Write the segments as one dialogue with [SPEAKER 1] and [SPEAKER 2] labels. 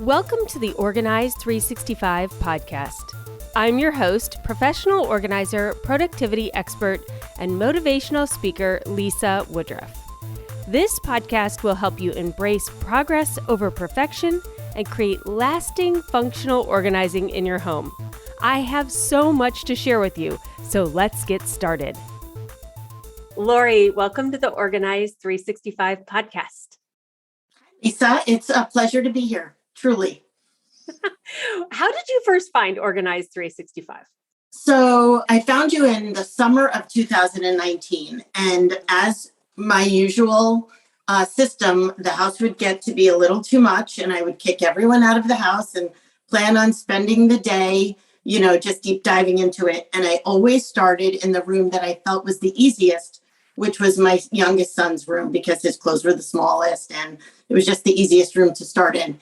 [SPEAKER 1] Welcome to the Organize 365 podcast. I'm your host, professional organizer, productivity expert, and motivational speaker, Lisa Woodruff. This podcast will help you embrace progress over perfection and create lasting functional organizing in your home. I have so much to share with you, so let's get started. Laurie, welcome to the Organize 365 podcast.
[SPEAKER 2] Lisa, it's a pleasure to be here. Truly.
[SPEAKER 1] How did you first find Organize 365?
[SPEAKER 2] So I found you in the summer of 2019. And as my usual system, the house would get to be a little too much and I would kick everyone out of the house and plan on spending the day, just deep diving into it. And I always started in the room that I felt was the easiest, which was my youngest son's room because his clothes were the smallest and it was just the easiest room to start in.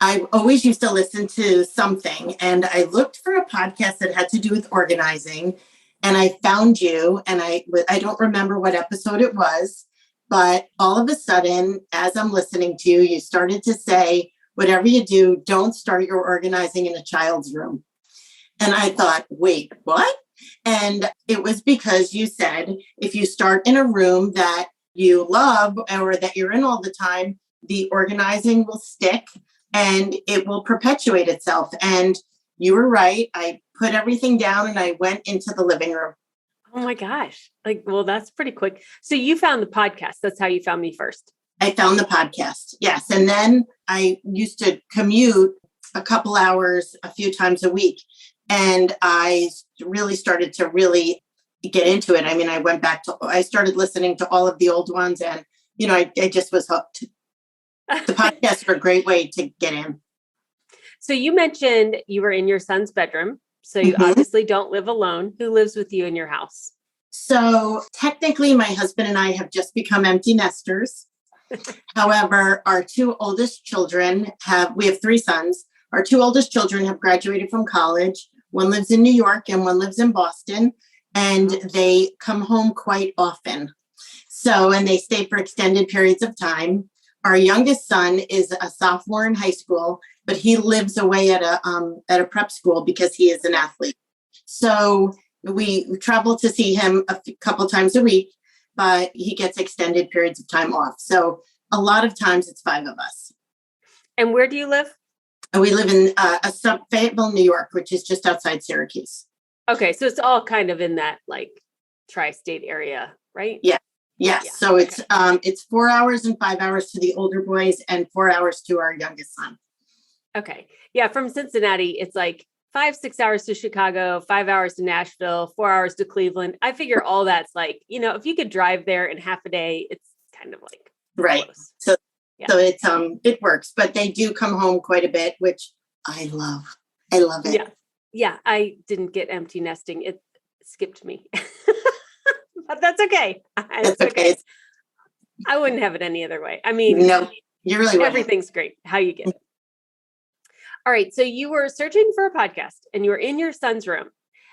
[SPEAKER 2] I always used to listen to something and I looked for a podcast that had to do with organizing and I found you and I don't remember what episode it was, but all of a sudden, as I'm listening to you, you started to say, whatever you do, don't start your organizing in a child's room. And I thought, wait, what? And it was because you said, if you start in a room that you love or that you're in all the time, the organizing will stick and it will perpetuate itself. And you were right. I put everything down and I went into the living room.
[SPEAKER 1] Oh my gosh. That's pretty quick. So you found the podcast. That's how you found me first.
[SPEAKER 2] I found the podcast. Yes. And then I used to commute a couple hours a few times a week. And I really started to really get into it. I mean, I started listening to all of the old ones and, I just was hooked. The podcasts are a great way to get in.
[SPEAKER 1] So you mentioned you were in your son's bedroom. So you obviously don't live alone. Who lives with you in your house?
[SPEAKER 2] So technically, my husband and I have just become empty nesters. However, our two oldest children we have three sons. Our two oldest children have graduated from college. One lives in New York and one lives in Boston. And they come home quite often. And they stay for extended periods of time. Our youngest son is a sophomore in high school, but he lives away at a prep school because he is an athlete. So we travel to see him a couple times a week, but he gets extended periods of time off. So a lot of times it's five of us.
[SPEAKER 1] And where do you live?
[SPEAKER 2] We live in Fayetteville, New York, which is just outside Syracuse.
[SPEAKER 1] Okay, so it's all kind of in that tri-state area, right?
[SPEAKER 2] Yeah. Yes. Yeah. So it's 4 hours and 5 hours to the older boys and 4 hours to our youngest son.
[SPEAKER 1] Okay. Yeah. From Cincinnati, it's 5-6 hours to Chicago, 5 hours to Nashville, 4 hours to Cleveland. I figure all that's if you could drive there in half a day, it's kind of
[SPEAKER 2] right.
[SPEAKER 1] Close.
[SPEAKER 2] So it's it works, but they do come home quite a bit, which I love. I love it.
[SPEAKER 1] Yeah. Yeah. I didn't get empty nesting. It skipped me. But that's okay.
[SPEAKER 2] That's okay.
[SPEAKER 1] I wouldn't have it any other way. I mean,
[SPEAKER 2] no, you really wouldn't.
[SPEAKER 1] Everything's great. How you get it. All right. So you were searching for a podcast and you were in your son's room.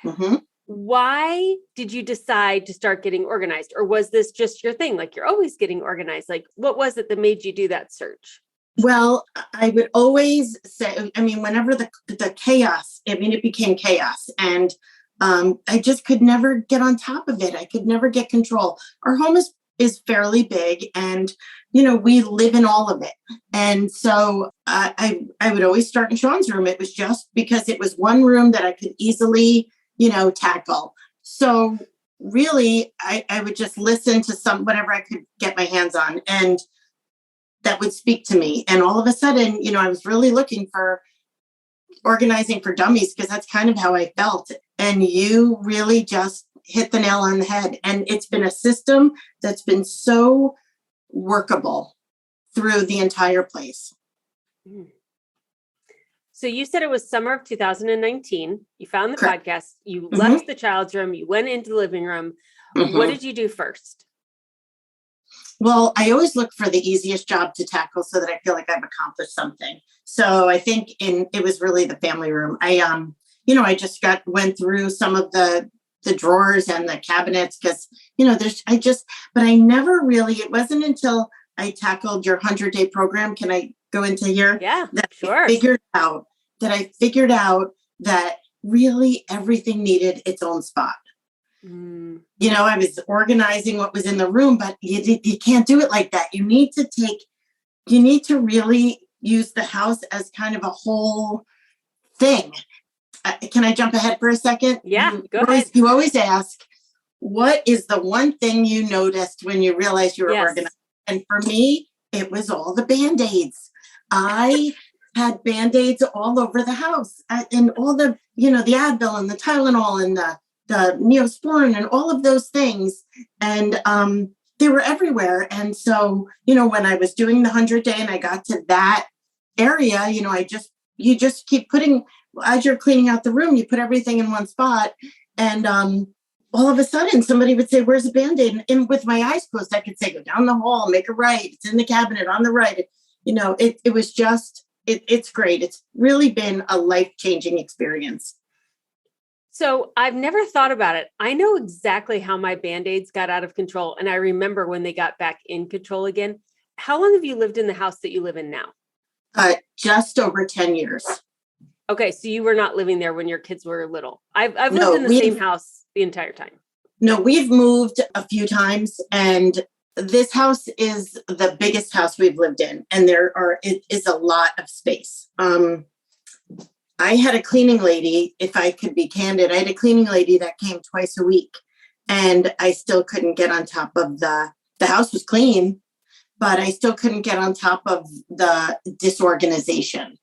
[SPEAKER 2] Mm-hmm.
[SPEAKER 1] Why did you decide to start getting organized? Or was this just your thing? You're always getting organized. What was it that made you do that search?
[SPEAKER 2] Well, I would always say, whenever the chaos, it became chaos. And I just could never get on top of it. I could never get control. Our home is fairly big and, we live in all of it. And so I would always start in Sean's room. It was just because it was one room that I could easily, tackle. So really, I would just listen to whatever I could get my hands on and that would speak to me. And all of a sudden, I was really looking for organizing for dummies because that's kind of how I felt. And you really just hit the nail on the head. And it's been a system that's been so workable through the entire place.
[SPEAKER 1] So you said it was summer of 2019. You found the
[SPEAKER 2] Correct.
[SPEAKER 1] podcast. You left the child's room. You went into the living room. What did you do first?
[SPEAKER 2] Well, I always look for the easiest job to tackle so that I feel like I've accomplished something. So I think it was really the family room. I just went through some of the drawers and the cabinets because, but I never really, it wasn't until I tackled your 100-day program. Can I go into here?
[SPEAKER 1] Yeah,
[SPEAKER 2] That
[SPEAKER 1] sure.
[SPEAKER 2] I figured out that really everything needed its own spot.
[SPEAKER 1] Mm.
[SPEAKER 2] I was organizing what was in the room, but you can't do it like that. You need to really use the house as kind of a whole thing. Can I jump ahead for a second?
[SPEAKER 1] Yeah, go ahead.
[SPEAKER 2] You always ask, what is the one thing you noticed when you realized you were organized? And for me, it was all the Band-Aids. I had Band-Aids all over the house, and all the Advil and the Tylenol and the Neosporin and all of those things. And they were everywhere. And so, when I was doing the 100-day and I got to that area, you just keep putting, as you're cleaning out the room, you put everything in one spot. And all of a sudden somebody would say, where's a Band-Aid? And with my eyes closed, I could say, go down the hall, make a right. It's in the cabinet on the right. It was just, it's great. It's really been a life-changing experience.
[SPEAKER 1] So I've never thought about it. I know exactly how my Band-Aids got out of control. And I remember when they got back in control again. How long have you lived in the house that you live in now?
[SPEAKER 2] Just over 10 years.
[SPEAKER 1] Okay. So you were not living there when your kids were little. I've lived in the same house the entire time.
[SPEAKER 2] No, we've moved a few times, and this house is the biggest house we've lived in. And it is a lot of space. I had a cleaning lady, if I could be candid, I had a cleaning lady that came twice a week, and I still couldn't get on top of the house was clean, but I still couldn't get on top of the disorganization.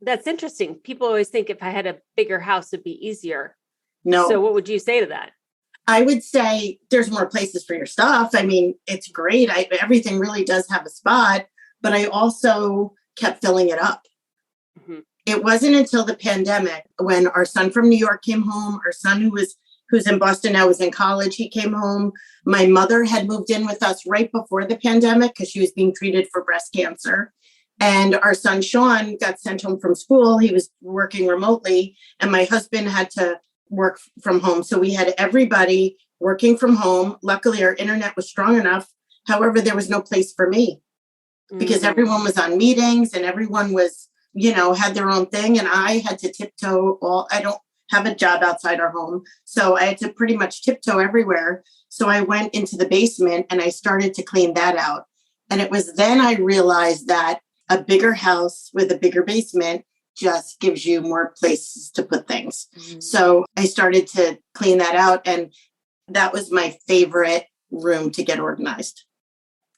[SPEAKER 1] That's interesting. People always think if I had a bigger house, it'd be easier.
[SPEAKER 2] No.
[SPEAKER 1] So what would you say to that?
[SPEAKER 2] I would say there's more places for your stuff. I mean, it's great. Everything really does have a spot, but I also kept filling it up. Mm-hmm. It wasn't until the pandemic when our son from New York came home, our son who's in Boston now was in college. He came home. My mother had moved in with us right before the pandemic because she was being treated for breast cancer. And our son, Sean, got sent home from school. He was working remotely, and my husband had to work from home. So we had everybody working from home. Luckily, our internet was strong enough. However, there was no place for me because everyone was on meetings and everyone was, had their own thing. And I had to tiptoe I don't have a job outside our home. So I had to pretty much tiptoe everywhere. So I went into the basement and I started to clean that out. And it was then I realized that a bigger house with a bigger basement just gives you more places to put things. Mm-hmm. So I started to clean that out. And that was my favorite room to get organized.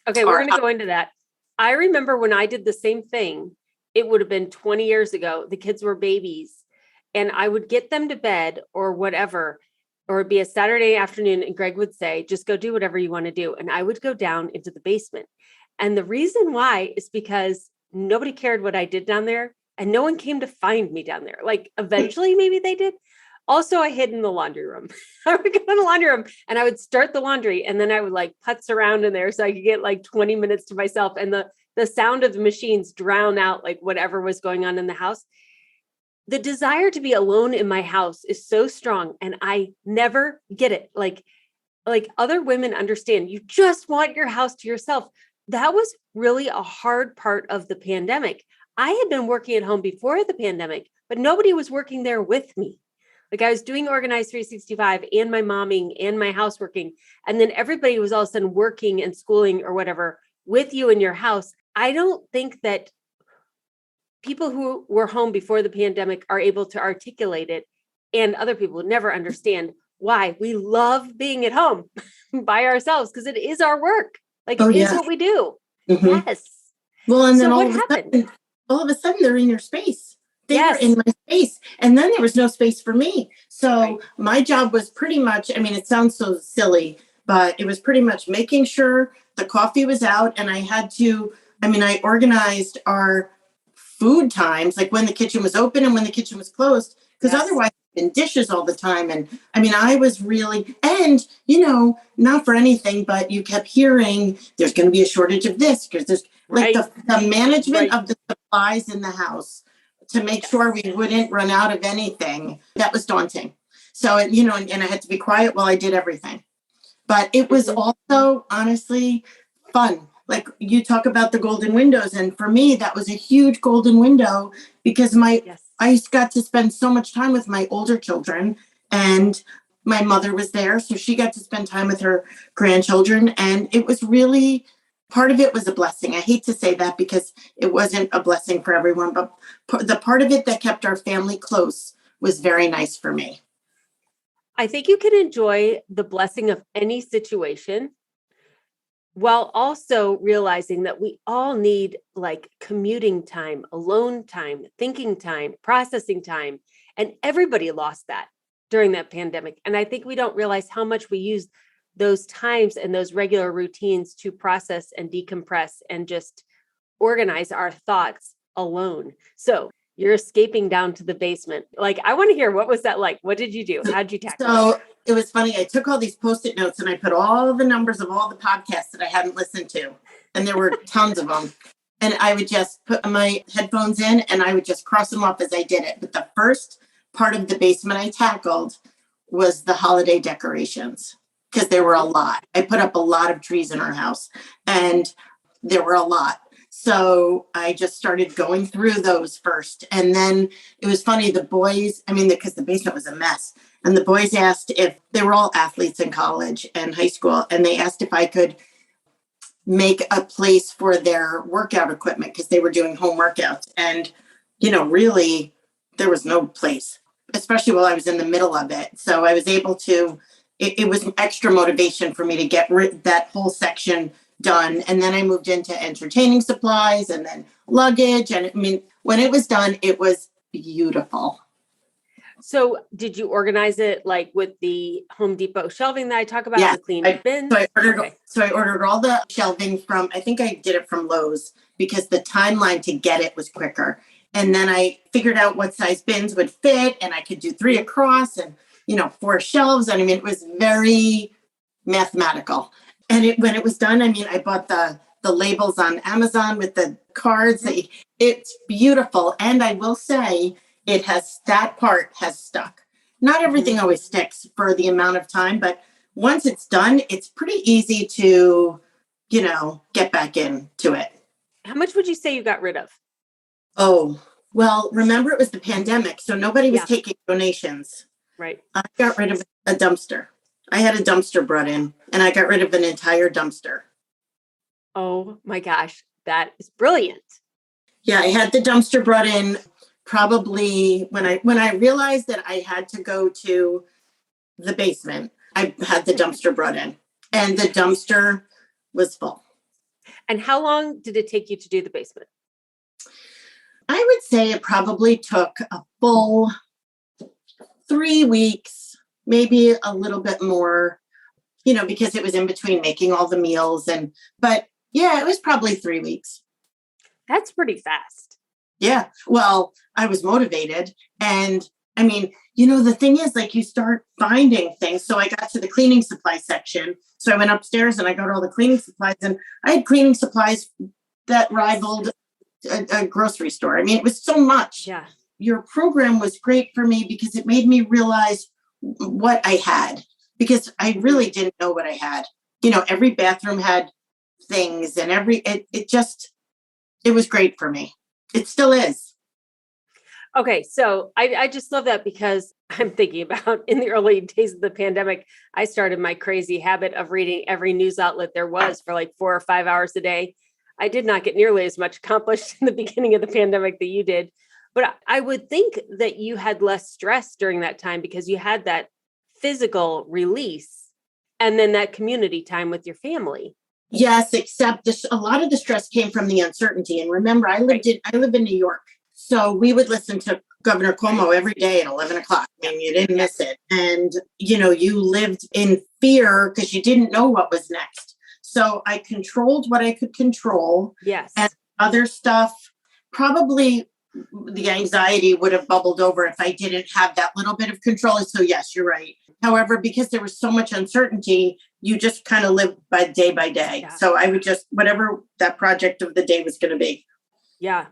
[SPEAKER 1] Okay, we're going to go into that. I remember when I did the same thing, it would have been 20 years ago. The kids were babies and I would get them to bed or whatever, or it'd be a Saturday afternoon and Greg would say, just go do whatever you want to do. And I would go down into the basement. And the reason why is because nobody cared what I did down there and no one came to find me down there. Like eventually maybe they did. Also, I hid in the laundry room. I would go in the laundry room and I would start the laundry and then I would like putz around in there so I could get like 20 minutes to myself. And the sound of the machines drown out like whatever was going on in the house. The desire to be alone in my house is so strong and I never get it. Like other women understand, you just want your house to yourself. That was really a hard part of the pandemic. I had been working at home before the pandemic, but nobody was working there with me. Like I was doing Organized 365 and my momming and my houseworking. And then everybody was all of a sudden working and schooling or whatever with you in your house. I don't think that people who were home before the pandemic are able to articulate it. And other people would never understand why we love being at home by ourselves because it is our work. Like it is what we do. Mm-hmm. Yes.
[SPEAKER 2] Well, and then all of a sudden they're in your space. They were in my space. And then there was no space for me. So my job was pretty much, I mean, it sounds so silly, but it was pretty much making sure the coffee was out. And I organized our food times, like when the kitchen was open and when the kitchen was closed, because otherwise in dishes all the time. And I mean, I was really, and not for anything, but you kept hearing there's going to be a shortage of this because there's like the management of the supplies in the house to make sure we wouldn't run out of anything. That was daunting. So, and I had to be quiet while I did everything. But it was also honestly fun like you talk about the golden windows. And for me, that was a huge golden window because
[SPEAKER 1] Yes.
[SPEAKER 2] I got to spend so much time with my older children, and my mother was there. So she got to spend time with her grandchildren. And it was really, part of it was a blessing. I hate to say that because it wasn't a blessing for everyone, but the part of it that kept our family close was very nice for me.
[SPEAKER 1] I think you can enjoy the blessing of any situation while also realizing that we all need like commuting time, alone time, thinking time, processing time. And everybody lost that during that pandemic. And I think we don't realize how much we use those times and those regular routines to process and decompress and just organize our thoughts alone. So you're escaping down to the basement. Like, I want to hear, what was that like? What did you do? How did you tackle it?
[SPEAKER 2] So it was funny. I took all these Post-it notes and I put all the numbers of all the podcasts that I hadn't listened to. And there were tons of them. And I would just put my headphones in and I would just cross them off as I did it. But the first part of the basement I tackled was the holiday decorations, because there were a lot. I put up a lot of trees in our house and there were a lot. So I just started going through those first. And then it was funny, the boys, I mean, because the basement was a mess. And the boys asked if they were all athletes in college and high school. And they asked if I could make a place for their workout equipment because they were doing home workouts. And, really, there was no place, especially while I was in the middle of it. So I was able to, it was extra motivation for me to get that whole section done. And then I moved into entertaining supplies and then luggage. And I mean, when it was done, it was beautiful.
[SPEAKER 1] So did you organize it like with the Home Depot shelving that I talk about,
[SPEAKER 2] Yeah,
[SPEAKER 1] the clean bins?
[SPEAKER 2] So I ordered all the shelving from, I think I did it from Lowe's because the timeline to get it was quicker. And then I figured out what size bins would fit and I could do 3 across and, 4 shelves. And I mean, it was very mathematical. And when it was done, I mean, I bought the labels on Amazon with the cards. It's beautiful. And I will say that part has stuck. Not everything always sticks for the amount of time, but once it's done, it's pretty easy to, get back into it.
[SPEAKER 1] How much would you say you got rid of?
[SPEAKER 2] Oh, well, remember it was the pandemic, so nobody was taking donations.
[SPEAKER 1] Right.
[SPEAKER 2] I got rid of a dumpster. I had a dumpster brought in and I got rid of an entire dumpster.
[SPEAKER 1] Oh my gosh, that is brilliant.
[SPEAKER 2] Yeah, I had the dumpster brought in probably when I realized that I had to go to the basement. I had the dumpster brought in and the dumpster was full.
[SPEAKER 1] And how long did it take you to do the basement?
[SPEAKER 2] I would say it probably took a full 3 weeks, maybe a little bit more, because it was in between making all the meals but yeah, it was probably 3 weeks.
[SPEAKER 1] That's pretty fast.
[SPEAKER 2] Yeah. Well, I was motivated. And I mean, the thing is, like, you start finding things. So I got to the cleaning supply section. So I went upstairs and I got all the cleaning supplies and I had cleaning supplies that rivaled a grocery store. I mean, it was so much.
[SPEAKER 1] Yeah.
[SPEAKER 2] Your program was great for me because it made me realize what I had, because I really didn't know what I had. Every bathroom had things and it was great for me. It still is.
[SPEAKER 1] Okay. So I just love that because I'm thinking about in the early days of the pandemic, I started my crazy habit of reading every news outlet there was for like 4 or 5 hours a day. I did not get nearly as much accomplished in the beginning of the pandemic that you did, but I would think that you had less stress during that time because you had that physical release and then that community time with your family.
[SPEAKER 2] Yes, except a lot of the stress came from the uncertainty. And remember, I live in New York. So we would listen to Governor Cuomo every day at 11 o'clock. I mean, you didn't miss it. And, you lived in fear because you didn't know what was next. So I controlled what I could control.
[SPEAKER 1] Yes.
[SPEAKER 2] And other stuff, probably the anxiety would have bubbled over if I didn't have that little bit of control. So yes, you're right. However, because there was so much uncertainty, you just kind of live by day. Yeah. So I would just, whatever that project of the day was going to be.
[SPEAKER 1] Yeah.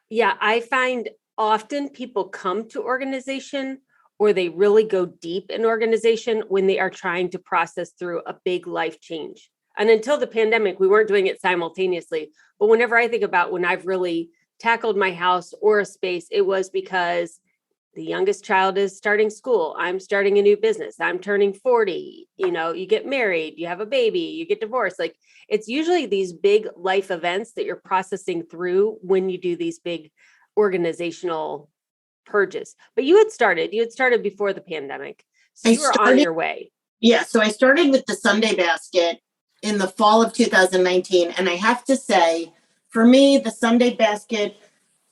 [SPEAKER 1] Yeah. I find often people come to organization or they really go deep in organization when they are trying to process through a big life change. And until the pandemic, we weren't doing it simultaneously. But whenever I think about when I've really tackled my house or a space, it was because the youngest child is starting school. I'm starting a new business. I'm turning 40. You get married, you have a baby, you get divorced. Like, it's usually these big life events that you're processing through when you do these big organizational purges. But you had started before the pandemic. So you were on your way.
[SPEAKER 2] Yeah. So I started with the Sunday basket in the fall of 2019. And I have to say, for me, the Sunday basket,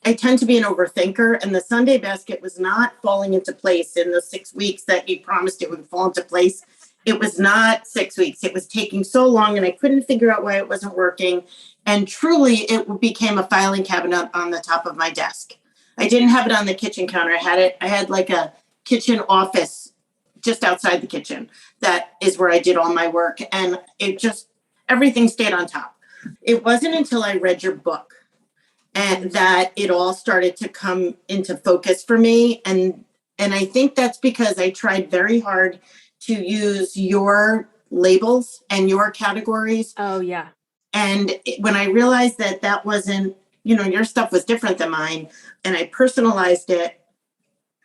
[SPEAKER 2] I tend to be an overthinker, and the Sunday basket was not falling into place in the 6 weeks that you promised it would fall into place. It was not 6 weeks. It was taking so long, and I couldn't figure out why it wasn't working. And truly, it became a filing cabinet on the top of my desk. I didn't have it on the kitchen counter. I had like a kitchen office just outside the kitchen. That is where I did all my work. And everything stayed on top. It wasn't until I read your book and that it all started to come into focus for me. And I think that's because I tried very hard to use your labels and your categories.
[SPEAKER 1] Oh, yeah.
[SPEAKER 2] And when I realized that wasn't, your stuff was different than mine, and I personalized it,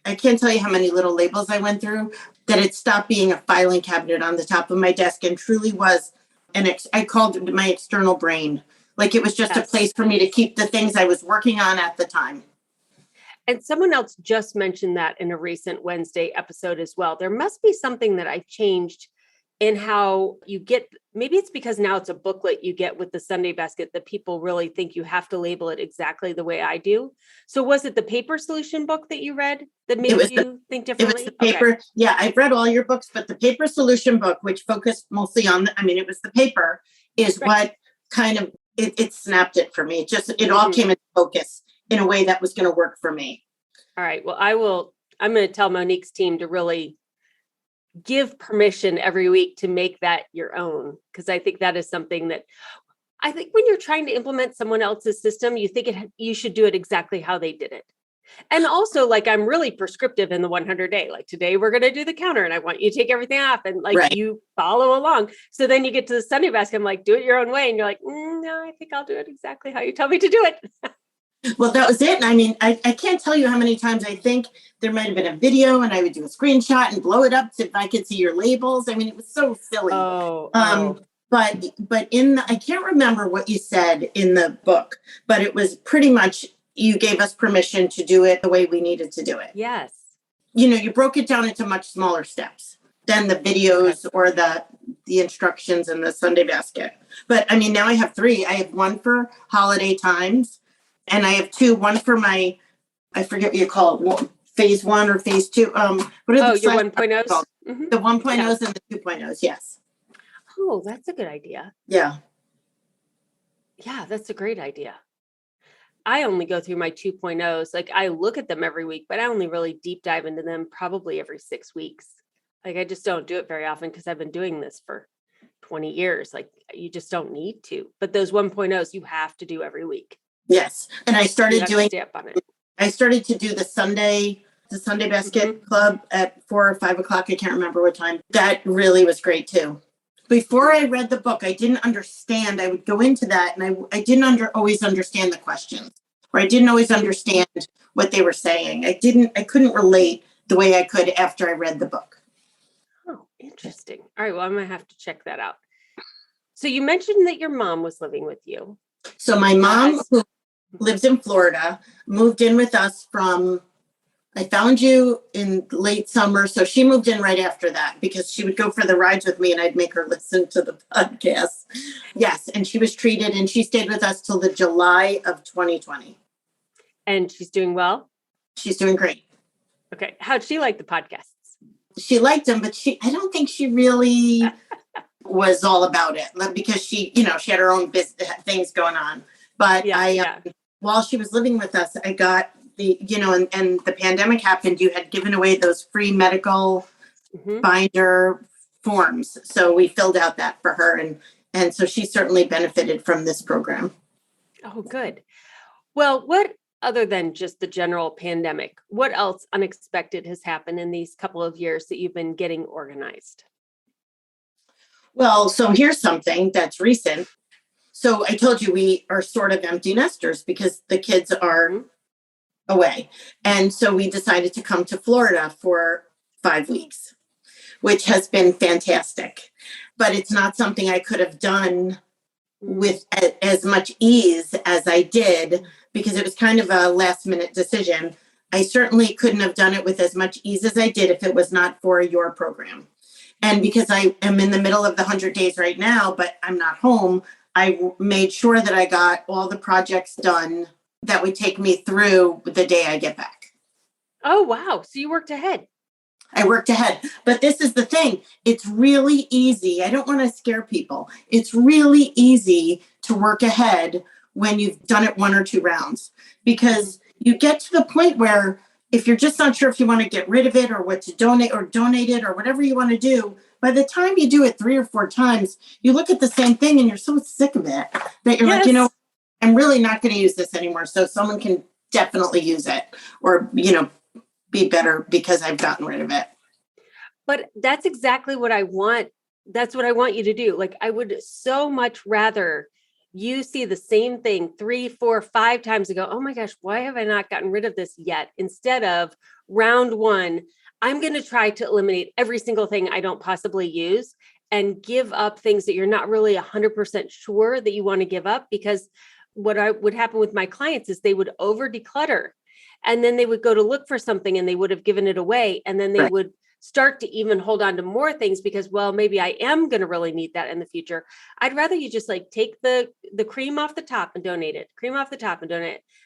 [SPEAKER 2] I can't tell you how many little labels I went through, that it stopped being a filing cabinet on the top of my desk and truly was I called it my external brain. Like, it was just a place for me to keep the things I was working on at the time.
[SPEAKER 1] And someone else just mentioned that in a recent Wednesday episode as well. There must be something that I changed in how you get, maybe it's because now it's a booklet you get with the Sunday basket that people really think you have to label it exactly the way I do. So was it the paper solution book that you read that made you think differently?
[SPEAKER 2] It was the paper. Okay. Yeah, I've read all your books, but the paper solution book, which focused mostly on, it was the paper, is right. What kind of, it snapped it for me. It all came into focus in a way that was going to work for me.
[SPEAKER 1] All right. Well, I'm going to tell Monique's team to really give permission every week to make that your own. Because I think that is something that I think when you're trying to implement someone else's system, you think you should do it exactly how they did it. And also, like, I'm really prescriptive in the 100 day. Like, today we're going to do the counter and I want you to take everything off and you follow along. So then you get to the Sunday basket. I'm like, do it your own way. And you're like, no, I think I'll do it exactly how you tell me to do it.
[SPEAKER 2] Well, that was it. And I can't tell you how many times I think there might have been a video and I would do a screenshot and blow it up so if I could see your labels. It was so silly. But I can't remember what you said in the book, but it was pretty much, you gave us permission to do it the way we needed to do it.
[SPEAKER 1] Yes.
[SPEAKER 2] You broke it down into much smaller steps than the videos or the instructions in the Sunday basket. But now I have 3. I have one for holiday times, and I have 2, one for my, I forget what you call it, phase 1 or phase 2. What are
[SPEAKER 1] your 1.0s?
[SPEAKER 2] Mm-hmm. The 1.0s and the 2.0s, yes.
[SPEAKER 1] Oh, that's a good idea.
[SPEAKER 2] Yeah.
[SPEAKER 1] Yeah, that's a great idea. I only go through my 2.0s. Like, I look at them every week, but I only really deep dive into them probably every 6 weeks. Like, I just don't do it very often because I've been doing this for 20 years. Like, you just don't need to. But those 1.0s you have to do every week.
[SPEAKER 2] Yes. And I started doing,
[SPEAKER 1] stay up on it.
[SPEAKER 2] I started to do the Sunday basket club at 4 or 5 o'clock. I can't remember what time. That really was great too. Before I read the book, I didn't understand. I would go into that and I didn't always understand the questions, or I didn't always understand what they were saying. I couldn't relate the way I could after I read the book.
[SPEAKER 1] Oh, interesting. All right. Well, I'm going to have to check that out. So you mentioned that your mom was living with you.
[SPEAKER 2] So my mom, who lives in Florida, moved in with us I found you in late summer. So she moved in right after that because she would go for the rides with me and I'd make her listen to the podcast. Yes. And she was treated and she stayed with us till the July of 2020.
[SPEAKER 1] And she's doing well?
[SPEAKER 2] She's doing great.
[SPEAKER 1] Okay. How'd she like the podcasts?
[SPEAKER 2] She liked them, but I don't think she really was all about it because she had her own business things going on. But while she was living with us, I got and the pandemic happened, you had given away those free medical binder forms. So we filled out that for her. And so she certainly benefited from this program.
[SPEAKER 1] Oh, good. Well, what other than just the general pandemic, what else unexpected has happened in these couple of years that you've been getting organized?
[SPEAKER 2] Well, so here's something that's recent. So I told you we are sort of empty nesters because the kids are away. And so we decided to come to Florida for 5 weeks, which has been fantastic. But it's not something I could have done with as much ease as I did because it was kind of a last minute decision. I certainly couldn't have done it with as much ease as I did if it was not for your program. And because I am in the middle of the 100 days right now, but I'm not home, I made sure that I got all the projects done that would take me through the day I get back.
[SPEAKER 1] Oh, wow. So you worked ahead.
[SPEAKER 2] I worked ahead. But this is the thing. It's really easy. I don't want to scare people. It's really easy to work ahead when you've done it 1 or 2 rounds, because you get to the point where if you're just not sure if you want to get rid of it or what to donate it or whatever you want to do, by the time you do it 3 or 4 times, you look at the same thing and you're so sick of it that you're like, I'm really not going to use this anymore. So someone can definitely use it or, be better because I've gotten rid of it.
[SPEAKER 1] But that's exactly what I want. That's what I want you to do. Like, I would so much rather you see the same thing 3, 4, 5 times ago. Oh my gosh, why have I not gotten rid of this yet? Instead of round 1, I'm going to try to eliminate every single thing I don't possibly use and give up things that you're not really 100% sure that you want to give up. Because what would happen with my clients is they would over declutter. And then they would go to look for something and they would have given it away. And then they would start to even hold on to more things because, well, maybe I am going to really need that in the future. I'd rather you just like take the cream off the top and donate it,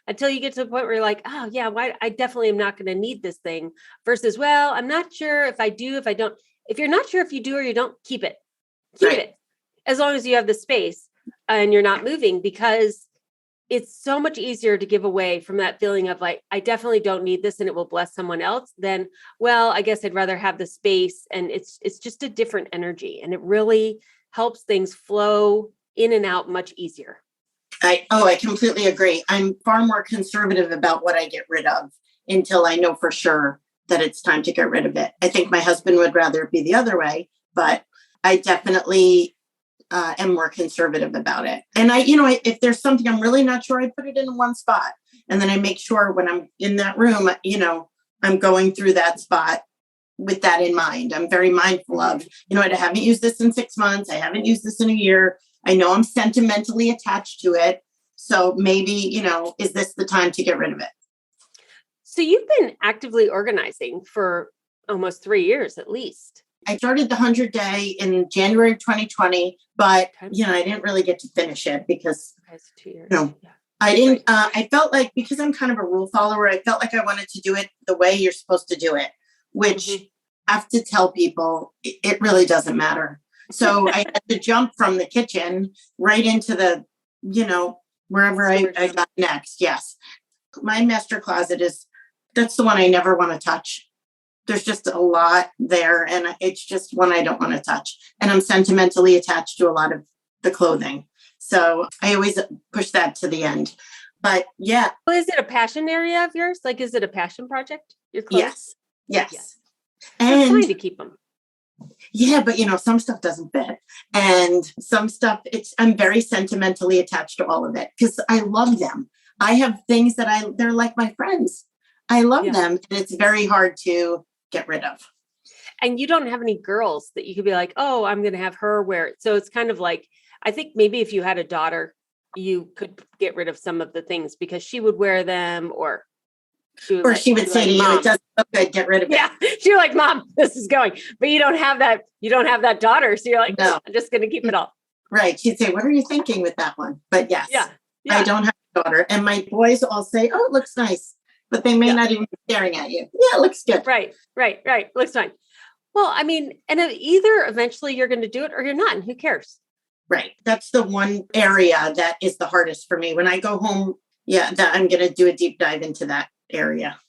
[SPEAKER 1] until you get to the point where you're like, oh yeah, why I definitely am not going to need this thing versus, well, I'm not sure if I do, if I don't. If you're not sure if you do or you don't, keep it, as long as you have the space and you're not moving, because it's so much easier to give away from that feeling of like, I definitely don't need this and it will bless someone else than, well, I guess I'd rather have the space. And it's just a different energy, and it really helps things flow in and out much easier.
[SPEAKER 2] I completely agree. I'm far more conservative about what I get rid of until I know for sure that it's time to get rid of it. I think my husband would rather it be the other way, but I definitely am more conservative about it. And if there's something I'm really not sure, I put it in one spot. And then I make sure when I'm in that room, I'm going through that spot with that in mind. I'm very mindful of, I haven't used this in 6 months. I haven't used this in a year. I know I'm sentimentally attached to it. So maybe, is this the time to get rid of it?
[SPEAKER 1] So you've been actively organizing for almost 3 years at least.
[SPEAKER 2] I started the 100-day in January of 2020, but, I didn't really get to finish it because,
[SPEAKER 1] 2 years.
[SPEAKER 2] I didn't, I felt like, because I'm kind of a rule follower, I felt like I wanted to do it the way you're supposed to do it, which I have to tell people it really doesn't matter. So I had to jump from the kitchen right into the, wherever I got next. Yes. My master closet that's the one I never want to touch. There's just a lot there, and it's just one I don't want to touch. And I'm sentimentally attached to a lot of the clothing. So I always push that to the end. But yeah.
[SPEAKER 1] Well, is it a passion area of yours? Like, is it a passion project? Your clothes?
[SPEAKER 2] Yes.
[SPEAKER 1] And it's fine to keep them.
[SPEAKER 2] Yeah, but some stuff doesn't fit. And some stuff, I'm very sentimentally attached to all of it because I love them. I have things that they're like my friends. I love them. And it's very hard to get rid of.
[SPEAKER 1] And you don't have any girls that you could be like, oh, I'm going to have her wear it. So it's kind of like, I think maybe if you had a daughter, you could get rid of some of the things because she would wear them, or she would say to you, it doesn't look good, get rid of it. Yeah. You're like, Mom, this is going, but you don't have that daughter. So you're like, no, I'm just going to keep it all.
[SPEAKER 2] Right. She'd say, what are you thinking with that one? But yes, I don't have a daughter. And my boys all say, oh, it looks nice. But they may not even be staring at you. Yeah, it looks good.
[SPEAKER 1] Right. Looks fine. Well, I mean, and either eventually you're going to do it or you're not, and who cares?
[SPEAKER 2] Right. That's the one area that is the hardest for me. When I go home, that I'm going to do a deep dive into that area.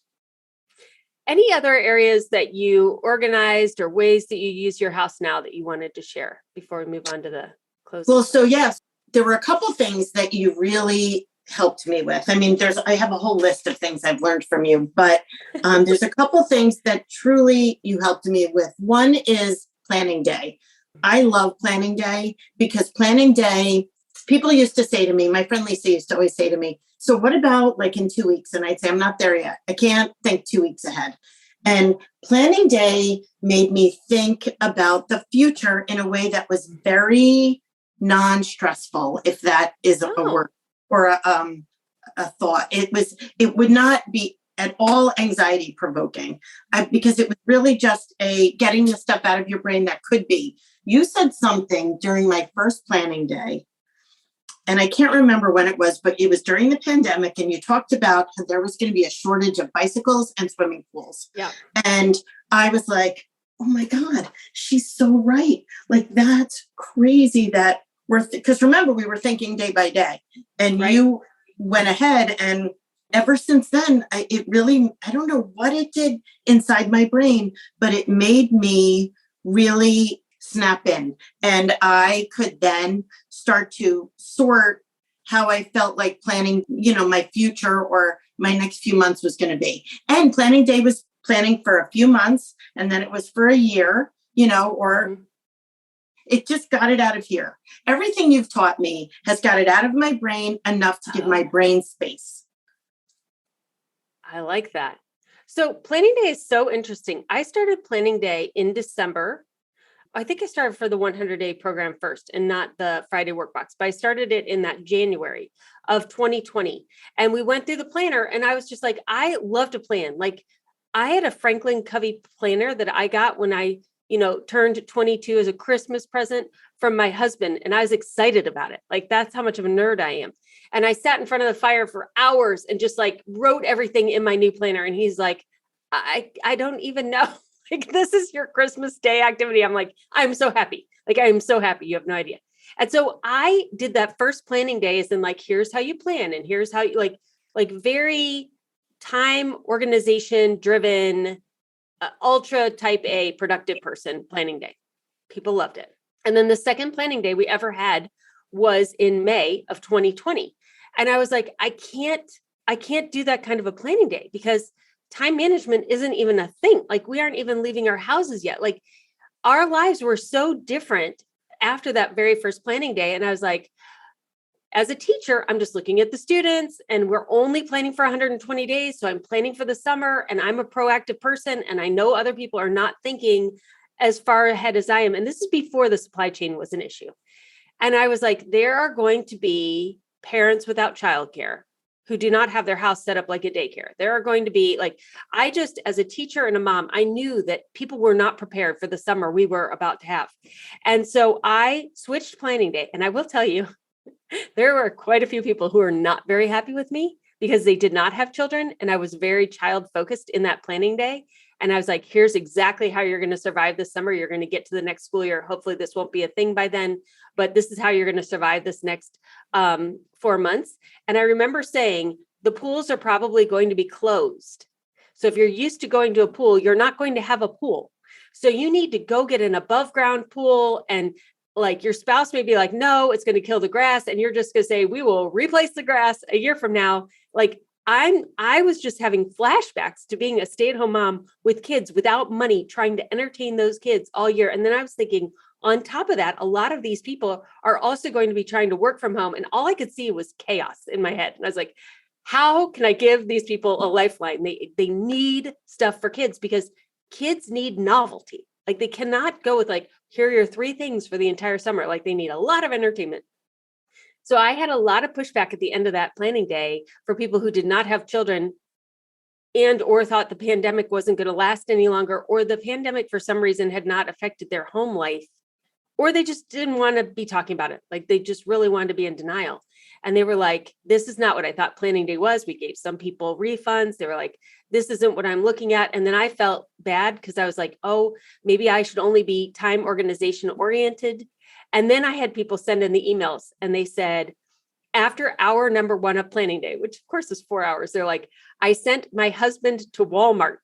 [SPEAKER 1] Any other areas that you organized or ways that you use your house now that you wanted to share before we move on to the closing?
[SPEAKER 2] Well, so yes, there were a couple things that you really helped me with. I mean, I have a whole list of things I've learned from you, but there's a couple things that truly you helped me with. One is planning day. I love planning day because planning day, people used to say to me, my friend Lisa used to always say to me, so what about like in 2 weeks? And I'd say, I'm not there yet. I can't think 2 weeks ahead. And planning day made me think about the future in a way that was very non-stressful, if that is a
[SPEAKER 1] Oh,
[SPEAKER 2] word or a thought. It would not be at all anxiety provoking because it was really just a getting the stuff out of your brain that could be. You said something during my first planning day, and I can't remember when it was, but it was during the pandemic, and you talked about how there was going to be a shortage of bicycles and swimming pools.
[SPEAKER 1] yeah.
[SPEAKER 2] And I was like, oh my God, she's so right. Like, that's crazy that because remember, we were thinking day by day, and
[SPEAKER 1] Right.
[SPEAKER 2] you went ahead. And ever since then, I don't know what it did inside my brain, but it made me really snap in. And I could then start to sort how I felt like planning, my future or my next few months was going to be. And planning day was planning for a few months, and then it was for a year, or it just got it out of here. Everything you've taught me has got it out of my brain enough to give my brain space.
[SPEAKER 1] I like that. So planning day is so interesting. I started planning day in December. I think I started for the 100-day program first and not the Friday workbox, but I started it in that January of 2020. And we went through the planner, and I was just like, I love to plan. Like, I had a Franklin Covey planner that I got when I, turned 22 as a Christmas present from my husband. And I was excited about it. Like, that's how much of a nerd I am. And I sat in front of the fire for hours and just like wrote everything in my new planner. And he's like, I don't even know. Like, this is your Christmas Day activity. I'm like, I'm so happy. Like, I am so happy. You have no idea. And so I did that first planning day, and like, here's how you plan. And here's how you like very time organization driven, ultra type A productive person planning day. People loved it. And then the second planning day we ever had was in May of 2020. And I was like, I can't do that kind of a planning day because time management isn't even a thing. Like, we aren't even leaving our houses yet. Like, our lives were so different after that very first planning day. And I was like, as a teacher, I'm just looking at the students, and we're only planning for 120 days. So I'm planning for the summer, and I'm a proactive person. And I know other people are not thinking as far ahead as I am. And this is before the supply chain was an issue. And I was like, there are going to be parents without childcare who do not have their house set up like a daycare. There are going to be as a teacher and a mom, I knew that people were not prepared for the summer we were about to have. And so I switched planning day. And I will tell you, there were quite a few people who were not very happy with me because they did not have children. And I was very child focused in that planning day. And I was like, here's exactly how you're going to survive this summer. You're going to get to the next school year. Hopefully this won't be a thing by then, but this is how you're going to survive this next 4 months. And I remember saying, the pools are probably going to be closed. So if you're used to going to a pool, you're not going to have a pool. So you need to go get an above ground pool, and like, your spouse may be like, no, it's going to kill the grass. And you're just going to say, we will replace the grass a year from now. Like, I was just having flashbacks to being a stay-at-home mom with kids without money, trying to entertain those kids all year. And then I was thinking, on top of that, a lot of these people are also going to be trying to work from home. And all I could see was chaos in my head. And I was like, how can I give these people a lifeline? They need stuff for kids because kids need novelty. Like, they cannot go with like, here are your 3 things for the entire summer. Like, they need a lot of entertainment. So I had a lot of pushback at the end of that planning day for people who did not have children and or thought the pandemic wasn't going to last any longer, or the pandemic for some reason had not affected their home life, or they just didn't want to be talking about it. Like, they just really wanted to be in denial. And they were like, this is not what I thought planning day was. We gave some people refunds. They were like, this isn't what I'm looking at. And then I felt bad because I was like, oh, maybe I should only be time organization oriented. And then I had people send in the emails, and they said, after hour number 1 of planning day, which of course is 4 hours, they're like, I sent my husband to Walmart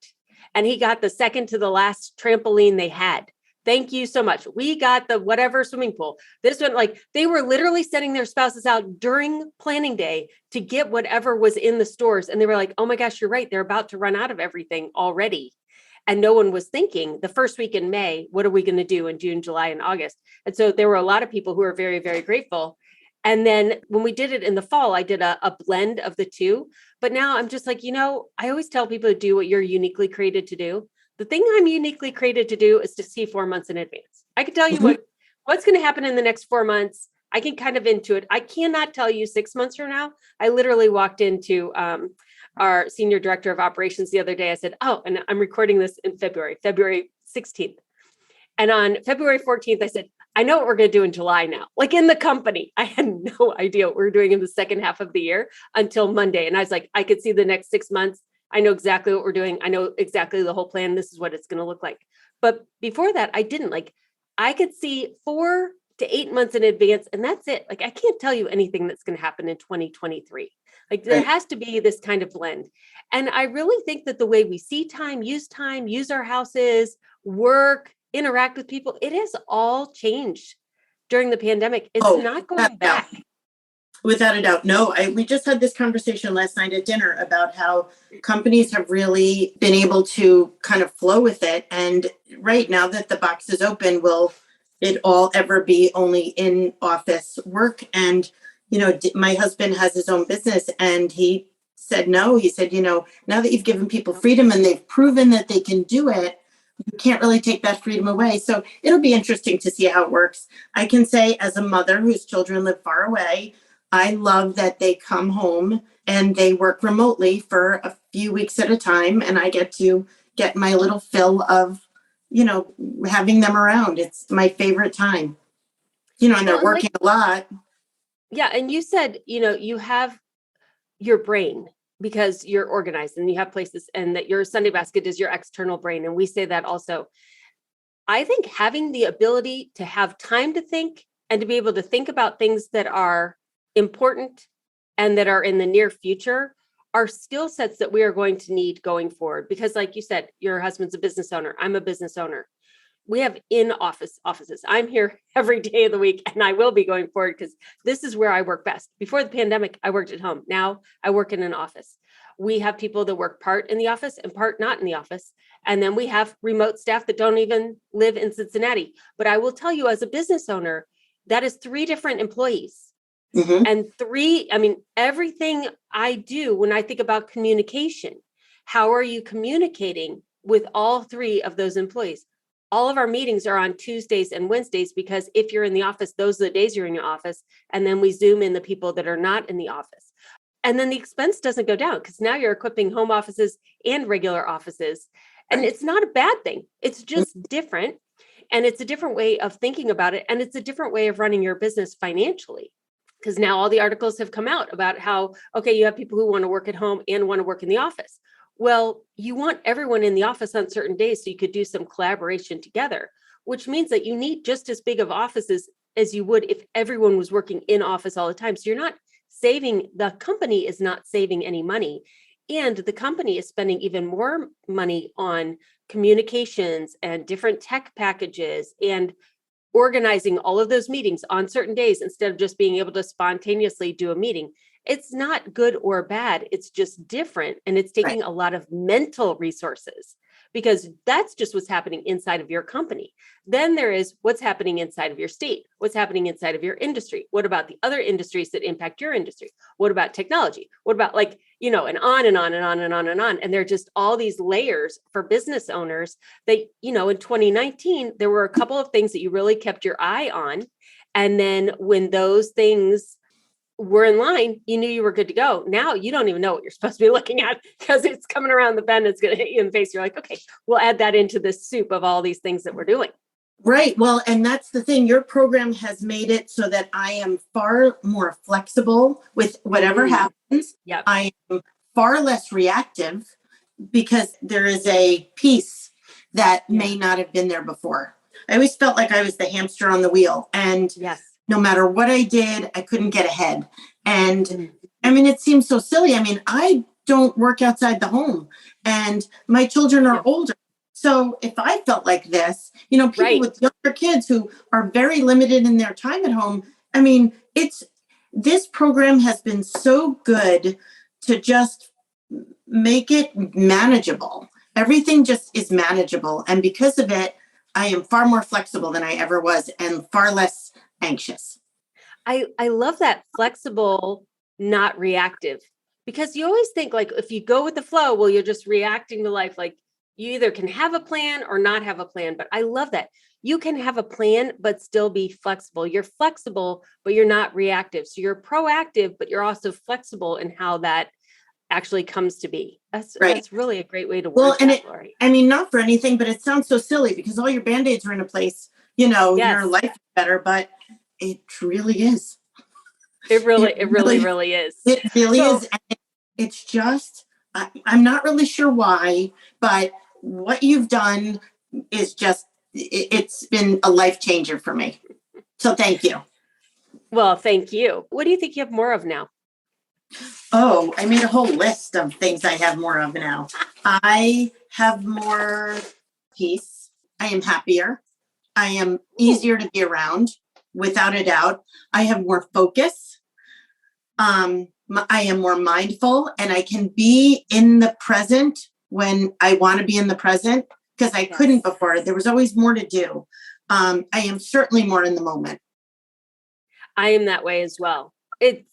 [SPEAKER 1] and he got the second to the last trampoline they had. Thank you so much. We got the whatever swimming pool. This one, like, they were literally sending their spouses out during planning day to get whatever was in the stores. And they were like, oh my gosh, you're right. They're about to run out of everything already. And no one was thinking the first week in May, what are we going to do in June, July, and August? And so there were a lot of people who were very, very grateful. And then when we did it in the fall, I did a blend of the two. But now I'm just like, I always tell people to do what you're uniquely created to do. The thing I'm uniquely created to do is to see 4 months in advance. I can tell you what's going to happen in the next 4 months. I can kind of into it. I cannot tell you 6 months from now. I literally walked into our senior director of operations the other day. I said, and I'm recording this in February 16th. And on February 14th, I said, I know what we're going to do in July now, like in the company. I had no idea what we were doing in the second half of the year until Monday. And I was like, I could see the next 6 months. I know exactly what we're doing. I know exactly the whole plan. This is what it's going to look like. But before that, I didn't. I could see 4 to 8 months in advance, and that's it. I can't tell you anything that's going to happen in 2023. There has to be this kind of blend. And I really think that the way we see time, use our houses, work, interact with people, it has all changed during the pandemic. It's not going back.
[SPEAKER 2] Without a doubt. No, we just had this conversation last night at dinner about how companies have really been able to kind of flow with it. And right now that the box is open, will it all ever be only in office work? And, my husband has his own business, and he said, no, he said, now that you've given people freedom and they've proven that they can do it, you can't really take that freedom away. So it'll be interesting to see how it works. I can say, as a mother whose children live far away, I love that they come home and they work remotely for a few weeks at a time. And I get to get my little fill of, having them around. It's my favorite time, and they're working a lot.
[SPEAKER 1] Yeah. And you said, you have your brain because you're organized and you have places, and that your Sunday basket is your external brain. And we say that also. I think having the ability to have time to think and to be able to think about things that are important and that are in the near future are skill sets that we are going to need going forward. Because like you said, your husband's a business owner. I'm a business owner. We have offices. I'm here every day of the week, and I will be going forward because this is where I work best. Before the pandemic, I worked at home. Now I work in an office. We have people that work part in the office and part not in the office. And then we have remote staff that don't even live in Cincinnati. But I will tell you, as a business owner, that is 3 different employees. And everything I do when I think about communication, how are you communicating with all 3 of those employees? All of our meetings are on Tuesdays and Wednesdays, because if you're in the office, those are the days you're in your office. And then we Zoom in the people that are not in the office. And then the expense doesn't go down because now you're equipping home offices and regular offices. And it's not a bad thing. It's just different. And it's a different way of thinking about it. And it's a different way of running your business financially. Because now all the articles have come out about how, you have people who want to work at home and want to work in the office. Well, you want everyone in the office on certain days so you could do some collaboration together, which means that you need just as big of offices as you would if everyone was working in office all the time. So the company is not saving any money. And the company is spending even more money on communications and different tech packages and organizing all of those meetings on certain days instead of just being able to spontaneously do a meeting. It's not good or bad. It's just different. And it's taking a lot of mental resources, because that's just what's happening inside of your company. Then there is what's happening inside of your state, what's happening inside of your industry. What about the other industries that impact your industry? What about technology? What about and on and on and on and on and on. And there are just all these layers for business owners that, in 2019, there were a couple of things that you really kept your eye on. And then when those things were in line, you knew you were good to go. Now you don't even know what you're supposed to be looking at because it's coming around the bend. It's going to hit you in the face. You're like, okay, we'll add that into this soup of all these things that we're doing.
[SPEAKER 2] Right. Well, and that's the thing. Your program has made it so that I am far more flexible with whatever happens.
[SPEAKER 1] Yep.
[SPEAKER 2] I am far less reactive because there is a piece that may not have been there before. I always felt like I was the hamster on the wheel. And no matter what I did, I couldn't get ahead. And it seems so silly. I don't work outside the home, and my children are older. So if I felt like this, people with younger kids who are very limited in their time at home, this program has been so good to just make it manageable. everything just is manageable. And because of it, I am far more flexible than I ever was and far less anxious.
[SPEAKER 1] I love that flexible, not reactive, because you always think like if you go with the flow, well, you're just reacting to life. Like you either can have a plan or not have a plan. But I love that you can have a plan, but still be flexible. You're flexible, but you're not reactive. So you're proactive, but you're also flexible in how that actually comes to be. That's really a great way to word that, Laurie.
[SPEAKER 2] I mean, not for anything, but it sounds so silly because all your Band-Aids are in a place, you know, your life is better, but it really is.
[SPEAKER 1] It really is.
[SPEAKER 2] It really is. And it's just, I'm not really sure why, but what you've done is just, it's been a life changer for me. So thank you.
[SPEAKER 1] Well, thank you. What do you think you have more of now?
[SPEAKER 2] Oh, I made a whole list of things I have more of now. I have more peace. I am happier. I am easier to be around, without a doubt. I have more focus. I am more mindful, and I can be in the present when I want to be in the present because I couldn't before. There was always more to do. I am certainly more in the moment.
[SPEAKER 1] I am that way as well. It's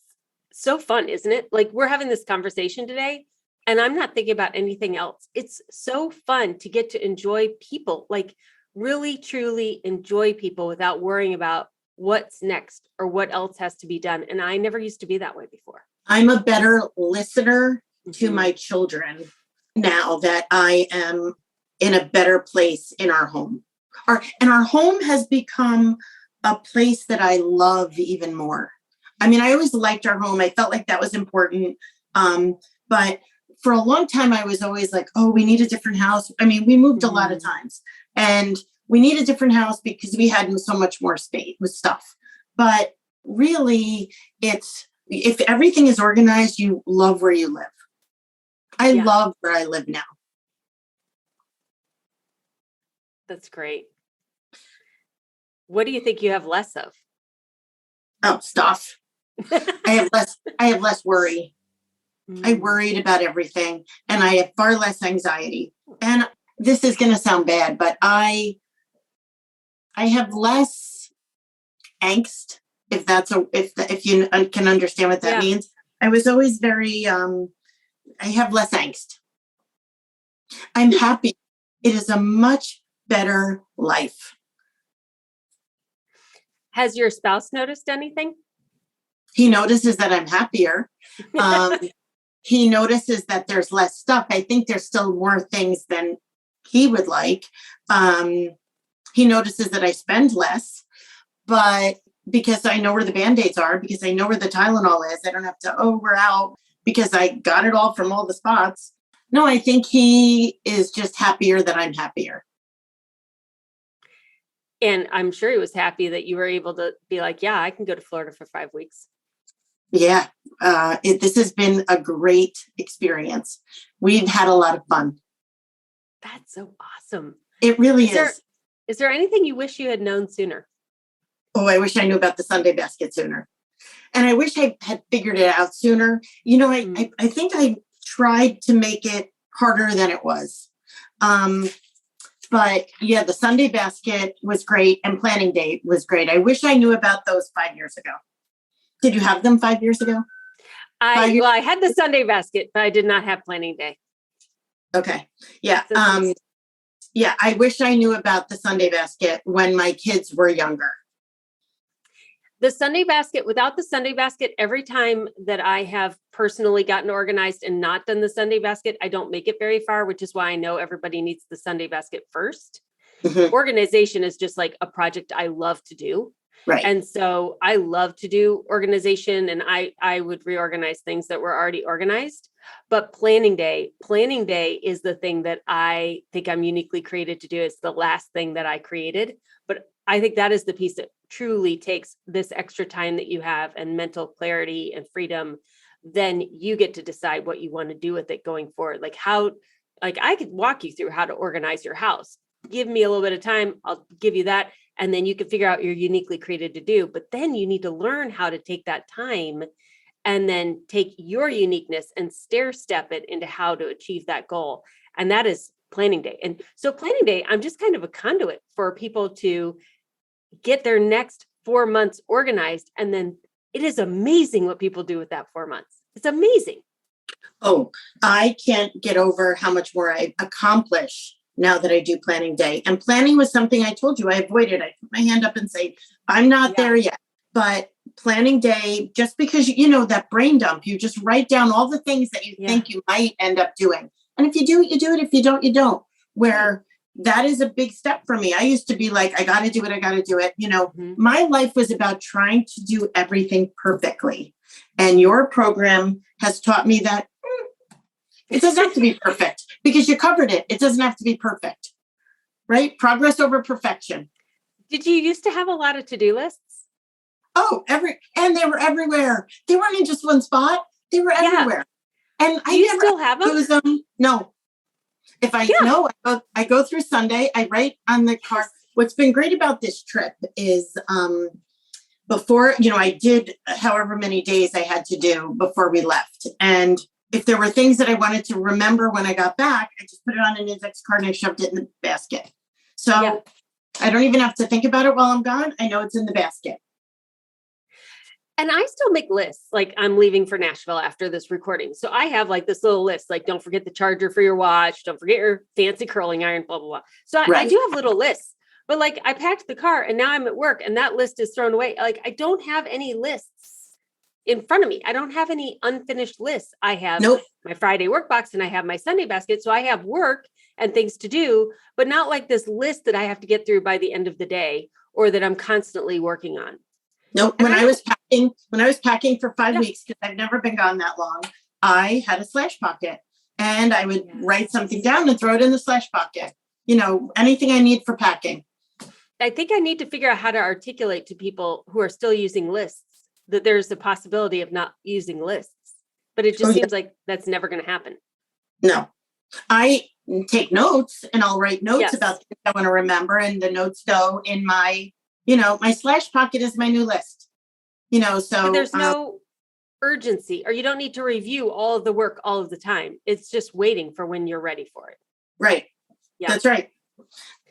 [SPEAKER 1] so fun, isn't it? Like we're having this conversation today and I'm not thinking about anything else. It's so fun to get to enjoy people, like really, truly enjoy people without worrying about what's next or what else has to be done. And I never used to be that way before.
[SPEAKER 2] I'm a better listener to my children now that I am in a better place in our home. And our home has become a place that I love even more. I mean, I always liked our home. I felt like that was important. But for a long time, I was always like, oh, we need a different house. I mean, we moved a lot of times and we need a different house because we had so much more space with stuff. But really, if everything is organized, you love where you live. I love where I live now.
[SPEAKER 1] That's great. What do you think you have less of?
[SPEAKER 2] Oh, stuff. I have less worry. I worried about everything and I have far less anxiety. And this is going to sound bad, but I have less angst, if you can understand what that means. I was always very I have less angst. I'm happy. It is a much better life.
[SPEAKER 1] Has your spouse noticed anything?
[SPEAKER 2] He notices that I'm happier. He notices that there's less stuff. I think there's still more things than he would like. He notices that I spend less, but because I know where the Band-Aids are, because I know where the Tylenol is, I don't have to, we're out because I got it all from all the spots. No, I think he is just happier that I'm happier.
[SPEAKER 1] And I'm sure he was happy that you were able to be like, yeah, I can go to Florida for 5 weeks.
[SPEAKER 2] Yeah, this has been a great experience. We've had a lot of fun.
[SPEAKER 1] That's so awesome.
[SPEAKER 2] It really is.
[SPEAKER 1] Is there anything you wish you had known sooner?
[SPEAKER 2] Oh, I wish I knew about the Sunday basket sooner. And I wish I had figured it out sooner. You know, I think I tried to make it harder than it was. But yeah, the Sunday basket was great and planning day was great. I wish I knew about those 5 years ago. Did you have them 5 years ago?
[SPEAKER 1] I had the Sunday basket, but I did not have planning day.
[SPEAKER 2] Okay. Yeah. Yeah. I wish I knew about the Sunday basket when my kids were younger.
[SPEAKER 1] The Sunday basket, without the Sunday basket, every time that I have personally gotten organized and not done the Sunday basket, I don't make it very far, which is why I know everybody needs the Sunday basket first. Organization is just like a project I love to do.
[SPEAKER 2] Right.
[SPEAKER 1] And so I love to do organization and I would reorganize things that were already organized. But planning day is the thing that I think I'm uniquely created to do. It's the last thing that I created. But I think that is the piece that truly takes this extra time that you have and mental clarity and freedom. Then you get to decide what you want to do with it going forward. Like I could walk you through how to organize your house. Give me a little bit of time. I'll give you that. And then you can figure out what you're uniquely created to do. But then you need to learn how to take that time and then take your uniqueness and stair step it into how to achieve that goal. And that is planning day. And so planning day, I'm just kind of a conduit for people to get their next 4 months organized. And then it is amazing what people do with that 4 months. It's amazing.
[SPEAKER 2] Oh, I can't get over how much more I accomplish now that I do planning day. And planning was something I told you I avoided. I put my hand up and say, I'm not there yet. But planning day, just because, that brain dump, you just write down all the things that you think you might end up doing. And if you do it, you do it. If you don't, you don't. Where that is a big step for me. I used to be like, I got to do it. I got to do it. My life was about trying to do everything perfectly. And your program has taught me that it doesn't have to be perfect because you covered it. It doesn't have to be perfect, right? Progress over perfection.
[SPEAKER 1] Did you used to have a lot of to-do lists?
[SPEAKER 2] Oh, and they were everywhere. They weren't in just one spot. They were everywhere. And
[SPEAKER 1] Do you still have them?
[SPEAKER 2] Lose them. No. If I know, I go through Sunday, I write on the car. What's been great about this trip is before, I did however many days I had to do before we left. And if there were things that I wanted to remember when I got back, I just put it on an index card and I shoved it in the basket. So I don't even have to think about it while I'm gone. I know it's in the basket.
[SPEAKER 1] And I still make lists, like I'm leaving for Nashville after this recording. So I have like this little list, like don't forget the charger for your watch, don't forget your fancy curling iron, blah, blah, blah. So I do have little lists, but like I packed the car and now I'm at work and that list is thrown away. Like I don't have any lists in front of me. I don't have any unfinished lists. I have my Friday work box and I have my Sunday basket. So I have work and things to do, but not like this list that I have to get through by the end of the day or that I'm constantly working on.
[SPEAKER 2] No, when I was packing for 5 weeks, because I've never been gone that long, I had a slash pocket and I would write something down and throw it in the slash pocket. Anything I need for packing.
[SPEAKER 1] I think I need to figure out how to articulate to people who are still using lists that there's a possibility of not using lists, but it just seems like that's never going to happen. No,
[SPEAKER 2] I take notes and I'll write notes about things I want to remember. And the notes go in my my slash pocket is my new list, so
[SPEAKER 1] there's no urgency or you don't need to review all of the work all of the time. It's just waiting for when you're ready for it.
[SPEAKER 2] Right. Yeah. That's right.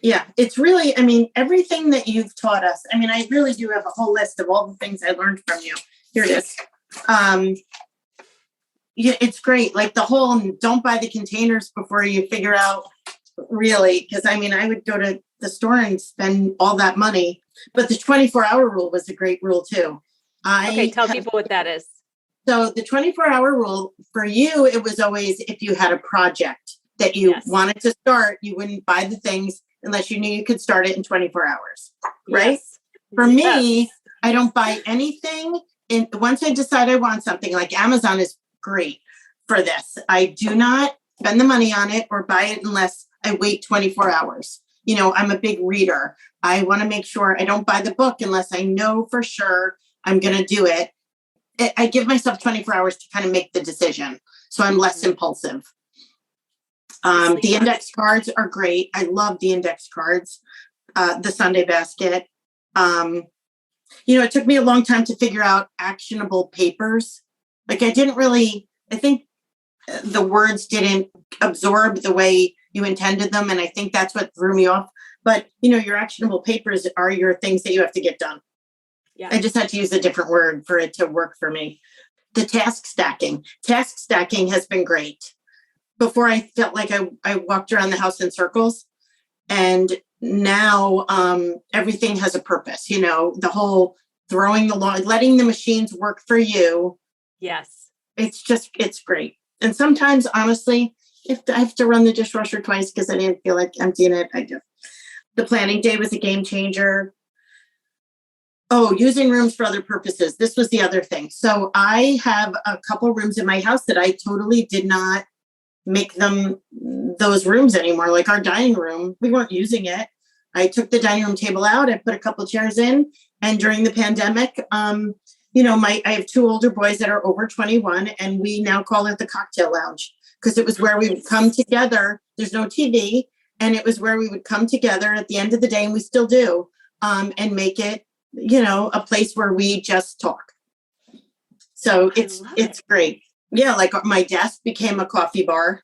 [SPEAKER 2] Yeah. It's really, everything that you've taught us. I really do have a whole list of all the things I learned from you. Here it is. It's great. Like the whole don't buy the containers before you figure out really, because I would go to the store and spend all that money. But the 24-hour rule was a great rule too.
[SPEAKER 1] Tell people what that is.
[SPEAKER 2] So the 24-hour rule for you, it was always if you had a project that you wanted to start, you wouldn't buy the things unless you knew you could start it in 24 hours, right? Yes. For me, I don't buy anything. Once I decide I want something, like Amazon is great for this. I do not spend the money on it or buy it unless I wait 24 hours. I'm a big reader. I want to make sure I don't buy the book unless I know for sure I'm going to do it. I give myself 24 hours to kind of make the decision. So I'm less impulsive. The index cards are great. I love the index cards, the Sunday basket. It took me a long time to figure out actionable papers. Like I think the words didn't absorb the way you intended them. And I think that's what threw me off. But, your actionable papers are your things that you have to get done. Yeah. I just had to use a different word for it to work for me. The task stacking. Task stacking has been great. Before I felt like I walked around the house in circles. And now everything has a purpose. The whole throwing the lawn, letting the machines work for you. Yes. It's great. And sometimes, honestly, if I have to run the dishwasher twice because I didn't feel like emptying it, I do. The planning day was a game changer. Oh, using rooms for other purposes. This was the other thing. So I have a couple rooms in my house that I totally did not make them those rooms anymore. Like our dining room, we weren't using it. I took the dining room table out. I put a couple chairs in. And during the pandemic, I have two older boys that are over 21, and we now call it the cocktail lounge because it was where we would come together. There's no TV. And it was where we would come together at the end of the day, and we still do, and make it, a place where we just talk. So it's great. Yeah, like my desk became a coffee bar.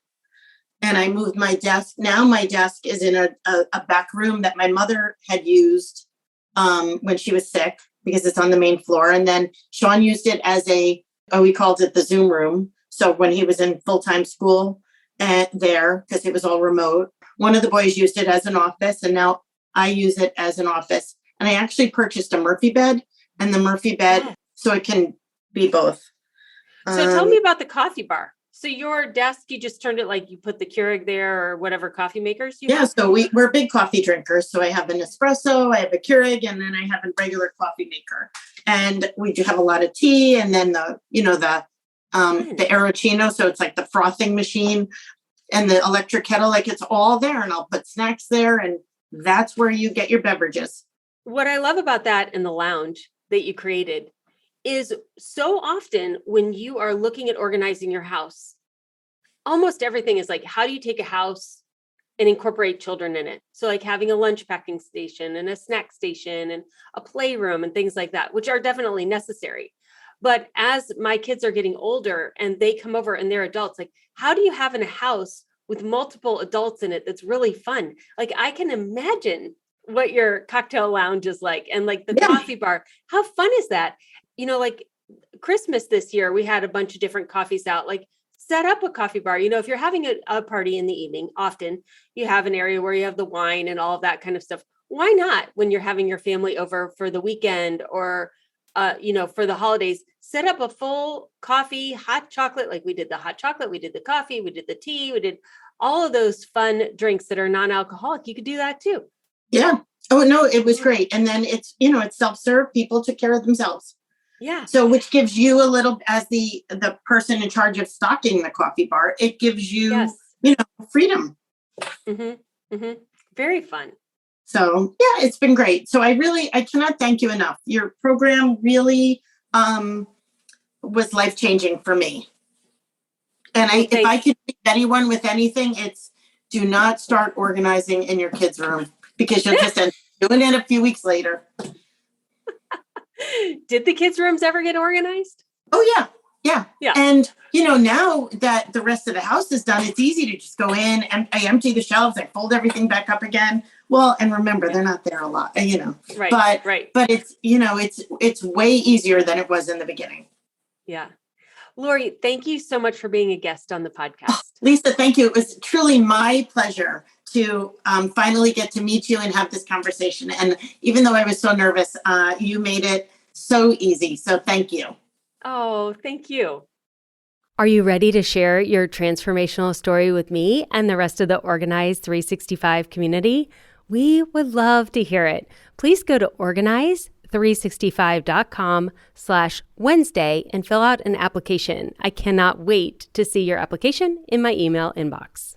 [SPEAKER 2] and I moved my desk. Now my desk is in a back room that my mother had used when she was sick, because it's on the main floor. And then Sean used it as we called it the Zoom room. So when he was in full-time school there, because it was all remote, one of the boys used it as an office, and now I use it as an office. And I actually purchased a Murphy bed, and the Murphy bed, so it can be both.
[SPEAKER 1] So tell me about the coffee bar. So your desk, you just turned it like you put the Keurig there or whatever coffee makers you have?
[SPEAKER 2] So we're big coffee drinkers. So I have an espresso, I have a Keurig, and then I have a regular coffee maker. And we do have a lot of tea, and then the Aerochino. So it's like the frothing machine, and the electric kettle, like it's all there. And I'll put snacks there, and that's where you get your beverages.
[SPEAKER 1] What I love about that in the lounge that you created is so often when you are looking at organizing your house, almost everything is like, how do you take a house and incorporate children in it? So like having a lunch packing station and a snack station and a playroom and things like that, which are definitely necessary. But as my kids are getting older and they come over and they're adults, like, how do you have in a house with multiple adults in it that's really fun? Like, I can imagine what your cocktail lounge is like, and like the coffee bar. How fun is that? Like Christmas this year, we had a bunch of different coffees out. Like, set up a coffee bar. If you're having a party in the evening, often you have an area where you have the wine and all of that kind of stuff. Why not, when you're having your family over for the weekend or, for the holidays, set up a full coffee, hot chocolate. Like we did the hot chocolate, we did the coffee, we did the tea, we did all of those fun drinks that are non-alcoholic. You could do that too.
[SPEAKER 2] Yeah. Oh, no, it was great. And then it's self-serve. People took care of themselves.
[SPEAKER 1] Yeah.
[SPEAKER 2] So which gives you a little, as the person in charge of stocking the coffee bar, it gives you, freedom.
[SPEAKER 1] Mm-hmm. Mm-hmm. Very fun.
[SPEAKER 2] So yeah, it's been great. So I cannot thank you enough. Your program really was life-changing for me. And if I could leave anyone with anything, it's do not start organizing in your kids' room, because you'll just end up doing it a few weeks later.
[SPEAKER 1] Did the kids' rooms ever get organized?
[SPEAKER 2] Oh, yeah. Yeah. And, now that the rest of the house is done, it's easy to just go in and I empty the shelves. I fold everything back up again. Well, and remember, they're not there a lot,
[SPEAKER 1] Right.
[SPEAKER 2] But it's, it's way easier than it was in the beginning.
[SPEAKER 1] Yeah. Laurie, thank you so much for being a guest on the podcast.
[SPEAKER 2] Oh, Lisa, thank you. It was truly my pleasure to finally get to meet you and have this conversation. And even though I was so nervous, you made it so easy. So thank you.
[SPEAKER 1] Oh, thank you. Are you ready to share your transformational story with me and the rest of the Organize 365 community? We would love to hear it. Please go to organize365.com/Wednesday and fill out an application. I cannot wait to see your application in my email inbox.